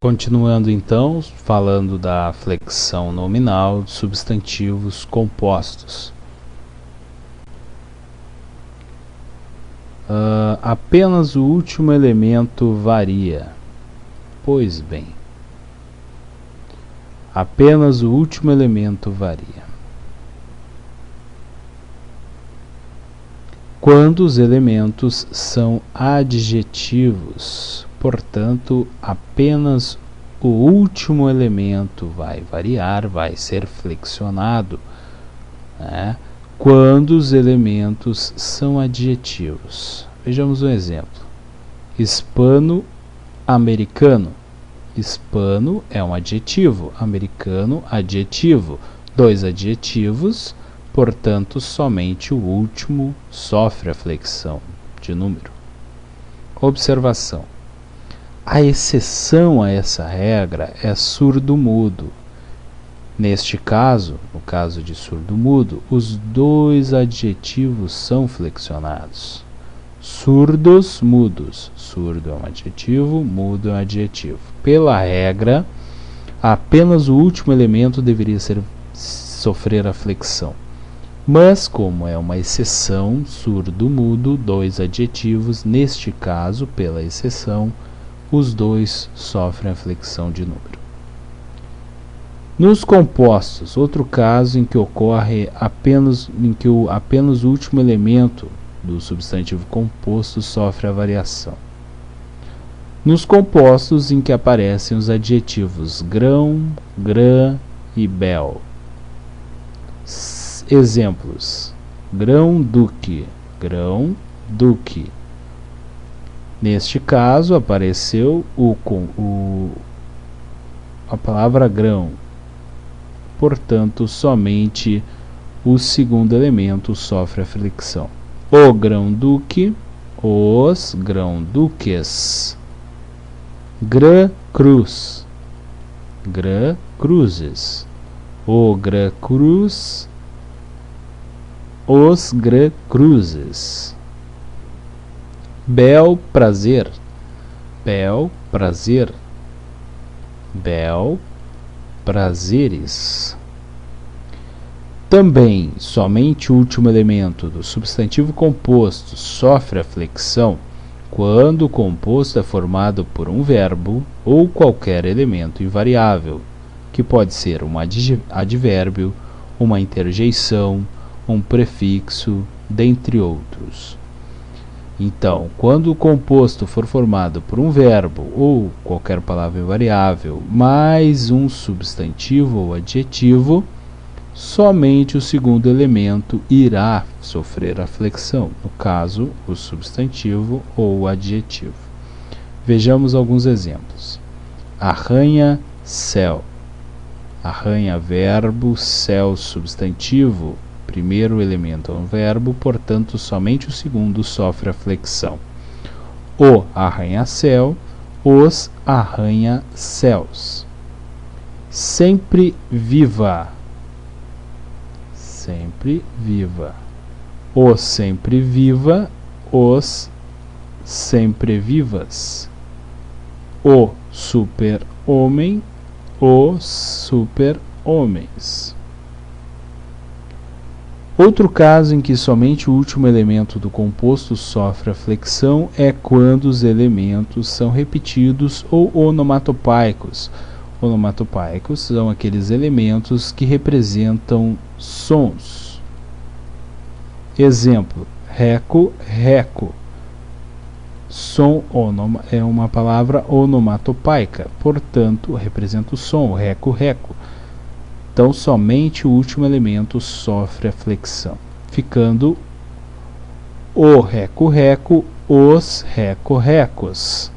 Continuando então, falando da flexão nominal de substantivos compostos. Apenas o último elemento varia. Pois bem, apenas o último elemento varia. Quando os elementos são adjetivos, portanto, apenas o último elemento vai variar, vai ser flexionado, né? Quando os elementos são adjetivos. Vejamos um exemplo. Hispano-americano. Hispano é um adjetivo, americano, adjetivo. Dois adjetivos, portanto, somente o último sofre a flexão de número. Observação. A exceção a essa regra é surdo-mudo. Neste caso, no caso de surdo-mudo, os dois adjetivos são flexionados. Surdos, mudos. Surdo é um adjetivo, mudo é um adjetivo. Pela regra, apenas o último elemento deveria sofrer a flexão. Mas, como é uma exceção, surdo-mudo, dois adjetivos, neste caso, pela exceção, os dois sofrem a flexão de número. Nos compostos, outro caso em que ocorre apenas o último elemento do substantivo composto sofre a variação. Nos compostos em que aparecem os adjetivos grão, grã e bel. Exemplos: grão-duque, grão-duque. Neste caso apareceu a palavra grão. Portanto, somente o segundo elemento sofre a flexão. O grão-duque, os grão-duques. Grã-cruz, grã-cruzes. O grã-cruz, os grã-cruzes. Bel prazer, bel prazer. Bel prazeres. Também, somente o último elemento do substantivo composto sofre a flexão quando o composto é formado por um verbo ou qualquer elemento invariável, que pode ser um advérbio, uma interjeição, um prefixo, dentre outros. Então, quando o composto for formado por um verbo ou qualquer palavra invariável, mais um substantivo ou adjetivo, somente o segundo elemento irá sofrer a flexão, no caso, o substantivo ou o adjetivo. Vejamos alguns exemplos. Arranha-céu. Arranha, verbo, céu, substantivo. Primeiro elemento é um verbo, portanto, somente o segundo sofre a flexão. O arranha-céu, os arranha-céus. Sempre viva. Sempre viva. O sempre viva, os sempre vivas. O super-homem, os super-homens. Outro caso em que somente o último elemento do composto sofre a flexão é quando os elementos são repetidos ou onomatopeicos. Onomatopeicos são aqueles elementos que representam sons. Exemplo: reco, reco. Som é uma palavra onomatopaica, portanto, representa o som, reco, reco. Então, somente o último elemento sofre a flexão, ficando o reco-reco, os reco-recos.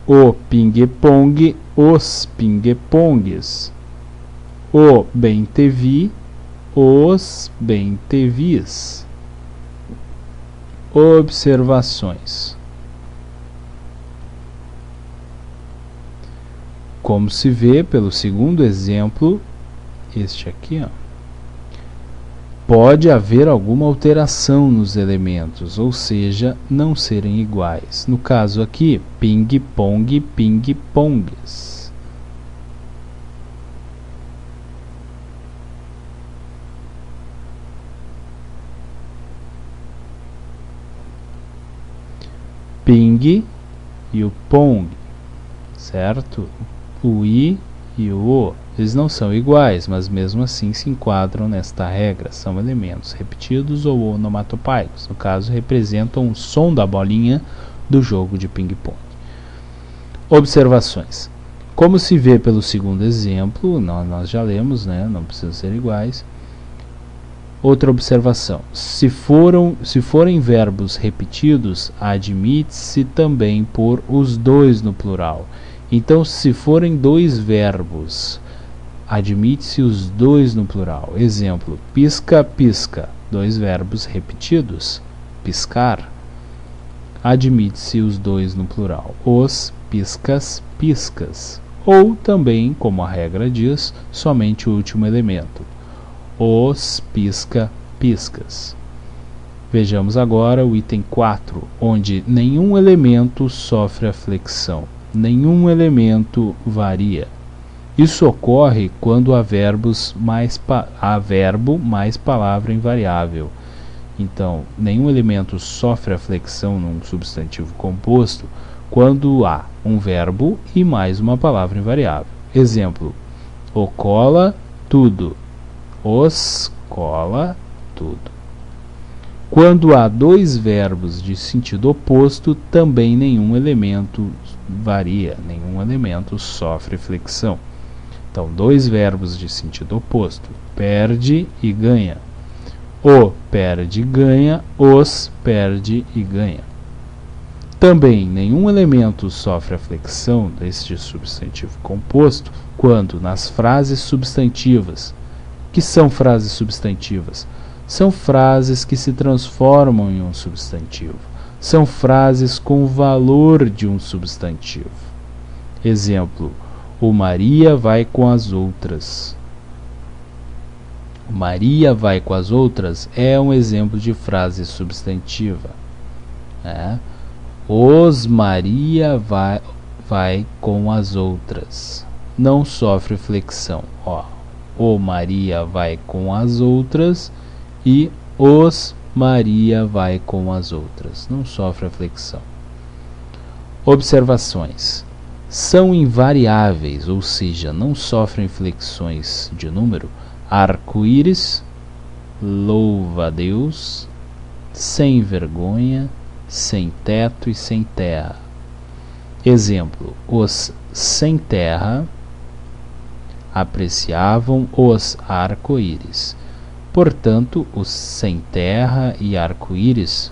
O pingue-pongue, os pingue-pongues. O bem-te-vi, os bem-te-vis. Observações. Como se vê pelo segundo exemplo, este aqui, pode haver alguma alteração nos elementos, ou seja, não serem iguais. No caso aqui, ping-pong, ping-pongues. Ping e o pong, certo? O i e o o, eles não são iguais, mas mesmo assim se enquadram nesta regra. São elementos repetidos ou onomatopeicos. No caso, representam o som da bolinha do jogo de ping-pong. Observações. Como se vê pelo segundo exemplo, nós já lemos, né? Não precisam ser iguais. Outra observação: se forem verbos repetidos, admite-se também pôr os dois no plural. Então, se forem dois verbos, admite-se os dois no plural. Exemplo: pisca, pisca. Dois verbos repetidos. Piscar. Admite-se os dois no plural. Os piscas, piscas. Ou também, como a regra diz, somente o último elemento. Os pisca-piscas. Vejamos agora o item 4, onde nenhum elemento sofre a flexão, nenhum elemento varia. Isso ocorre quando há verbo mais palavra invariável. Então, nenhum elemento sofre a flexão num substantivo composto quando há um verbo e mais uma palavra invariável. Exemplo: o cola tudo. Os cola tudo. Quando há dois verbos de sentido oposto, também nenhum elemento varia, nenhum elemento sofre flexão. Então, dois verbos de sentido oposto, perde e ganha. O perde e ganha, os perde e ganha. Também nenhum elemento sofre a flexão deste substantivo composto quando nas frases substantivas. Que são frases substantivas? São frases que se transformam em um substantivo. São frases com o valor de um substantivo. Exemplo: o Maria vai com as outras. O Maria vai com as outras é um exemplo de frase substantiva. Os Maria vai com as outras. Não sofre flexão. O Maria vai com as outras e os Maria vai com as outras. Não sofre a flexão. Observações. São invariáveis, ou seja, não sofrem flexões de número. Arco-íris, louva a Deus, sem vergonha, sem teto e sem terra. Exemplo: os sem terra apreciavam os arco-íris. Portanto, os sem terra e arco-íris,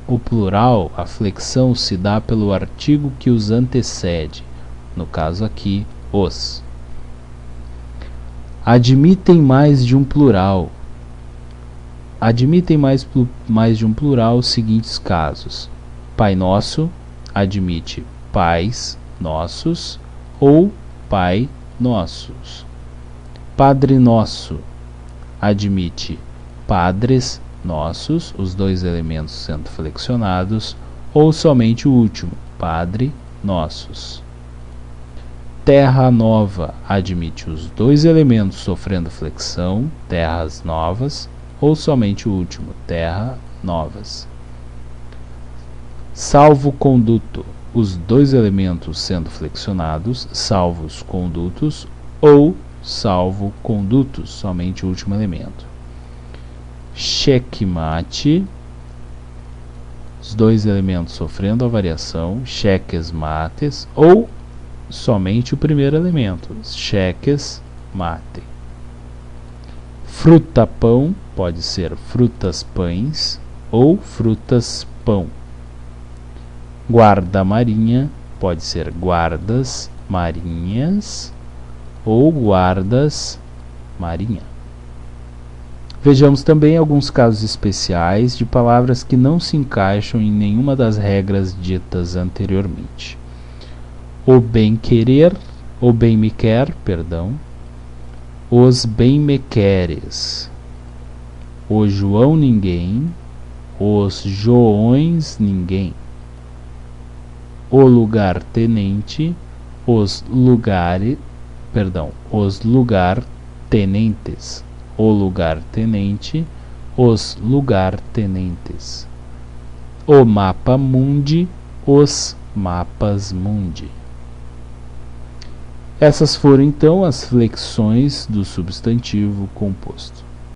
o plural, a flexão se dá pelo artigo que os antecede, no caso aqui, os. Admitem mais de um plural. Admitem mais de um plural os seguintes casos: Pai Nosso admite pais nossos ou Pai nossos. Padre Nosso admite padres nossos, os dois elementos sendo flexionados, ou somente o último, Padre nossos. Terra Nova admite os dois elementos sofrendo flexão, terras novas, ou somente o último, terra novas. Salvo-conduto, os dois elementos sendo flexionados, salvos condutos, ou salvo-condutos, somente o último elemento. Checkmate, os dois elementos sofrendo a variação, cheques mates, ou somente o primeiro elemento, cheques mate. Fruta-pão pode ser frutas-pães ou frutas-pão. Guarda-marinha pode ser guardas-marinhas ou guardas-marinha. Vejamos também alguns casos especiais de palavras que não se encaixam em nenhuma das regras ditas anteriormente. O bem-querer, o bem-me-quer, perdão, os bem-me-queres. o João ninguém, os Joões ninguém, o lugar-tenente, os lugar-tenentes, o lugar-tenente, os lugar-tenentes, o mapa mundi, os mapas mundi. Essas foram então as flexões do substantivo composto.